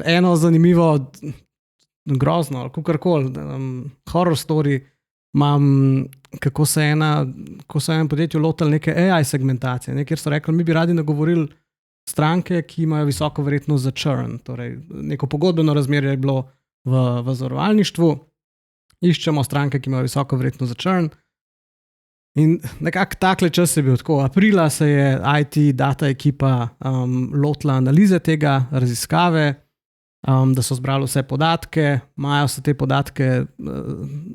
eno zanimivo, grozno, ali kakorkoli, horror story imam, kako so enem podjetju lotili neke AI segmentacije, ne, kjer so rekli, mi bi radi nagovorili stranke, ki imajo visoko verjetnost za churn, torej neko pogodbeno razmerje je bilo v zavarovalništvu, iščemo stranke, ki imajo visoko verjetnost za churn. In nekako takle čas je bil tako. Aprila se je IT data ekipa lotila analize tega, raziskave, da so zbrali vse podatke, maja so te podatke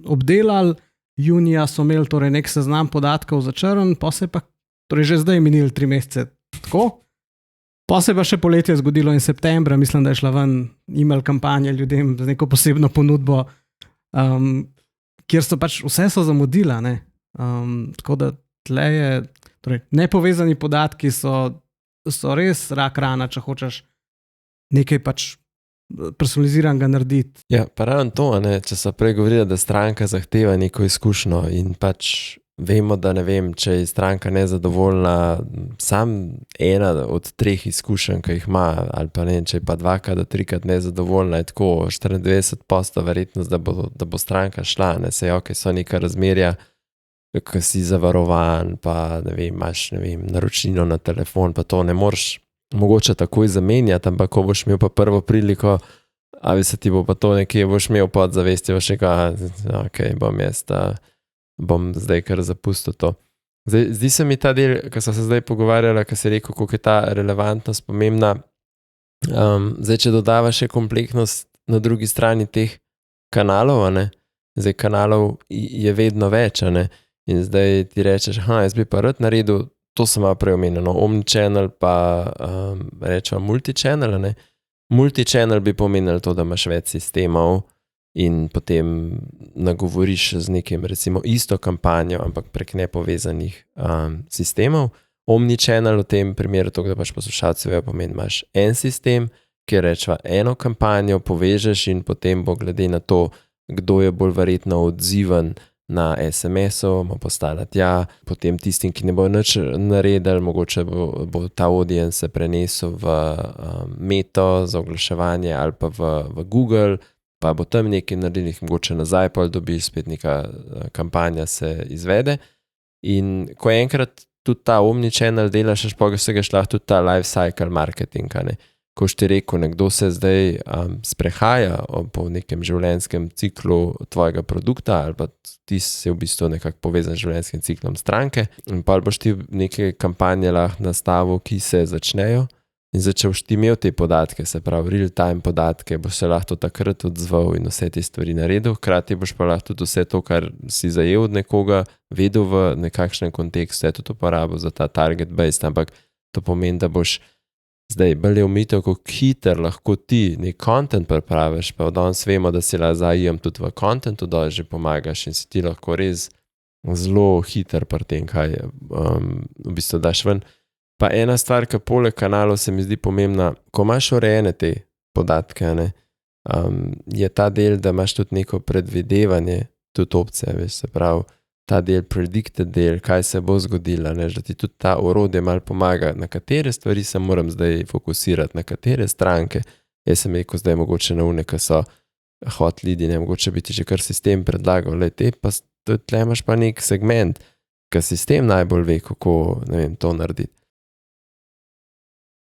obdelali, junija so imeli torej nek seznam podatkov za churn, pa se pa torej že zdaj minili 3 mesece tako. Pa se pa še poletje zgodilo in septembra, mislim, da je šla ven email kampanja ljudem z neko posebno ponudbo, kjer so pač vse so zamudila, ne. Tako da tle je, torej nepovezani podatki so res rak rana, če hočeš nekaj pač personaliziranega narediti. Ja, pa ravno to, ne, če so prej govorili, da stranka zahteva neko izkušnjo in pač vemo, da ne vem, če je stranka nezadovoljna, sam ena od 3 izkušenj, ki jih ima, ali pa ne, če je pa 2 do 3 nezadovoljna, je tako 94% verjetnost, da bo stranka šla, ne, sej ok, so neka razmerja, ko si zavarovan, pa ne vem, imaš, ne vem, naročnino na telefon, pa to ne moreš mogoče takoj zamenjati, ampak ko boš imel pa prvo priliko, a se ti bo pa to nekje, boš imel podzavesti, boš rekel, ok, bom zdaj kar zapustil to. Zdaj, zdi se mi ta del, ko so se zdaj pogovarjala, ko si rekel, koliko je ta relevantnost pomembna. Zdaj, če dodavaš še kompleksnost na drugi strani teh kanalov, ne? Zdaj, kanalov je vedno več, ne? In zdaj ti rečeš, jaz bi pa rad naredil, to sem malo prej omenil, omnichannel pa rečemo multichannel, ne? Multichannel bi pomenil to, da imaš več sistemov in potem nagovoriš z nekim, recimo, isto kampanjo, ampak prek nepovezanih sistemov. Omnichannel v tem primeru, to, da pač poslušalci vejo, pomeni, imaš en sistem, kjer rečeva eno kampanjo, povežeš in potem bo glede na to, kdo je bolj verjetno odziven na SMS-u, mu postala tja, potem tistim, ki ne bo nič naredili, mogoče bo ta audience se prenesel v Meto za oglaševanje ali pa v Google, pa bo tam nekaj naredili, mogoče nazaj, pa dobiš spet neka kampanja se izvede. In ko enkrat tudi ta omnichannel delaš, pa ga se ga šlah tudi ta life cycle marketing, ne. Ko ti rekel, nekdo se zdaj sprehaja po nekem življenjskem ciklu tvojega produkta ali pa ti si v bistvu nekako povezan z življenjskim ciklom stranke in pa boš ti neke kampanje lahko nastavil, ki se začnejo in začel ti imel te podatke, se pravi real time podatke, boš se lahko takrat odzval in vse te stvari naredil, hkrati boš pa lahko tudi vse to, kar si zajel od nekoga, vedel v nekakšnem kontekstu, je tudi uporabil za ta target based, ampak to pomeni, da boš zdaj bolj je omitev, kako hiter lahko ti nek content pripraviš, pa danes vemo, da si lahko zajem tudi v contentu, da že pomagaš in si ti lahko res zelo hiter pri tem, kaj v bistvu daš ven. Pa ena stvar, ki poleg kanalov se mi zdi pomembna, ko imaš urejene te podatke, ne, je ta del, da imaš tudi neko predvidevanje, tudi opcije, veš, se pravi, ta del, predicted del, kaj se bo zgodilo, ne, da ti tudi ta orodje malo pomaga, na katere stvari se moram zdaj fokusirati, na katere stranke. Jaz sem rekel, zdaj mogoče na une, ki so hot leadi, ne, mogoče bi ti že kar sistem predlagal, te pa tle imaš pa nek segment, ki sistem najbolj ve, kako, ne vem, to narediti.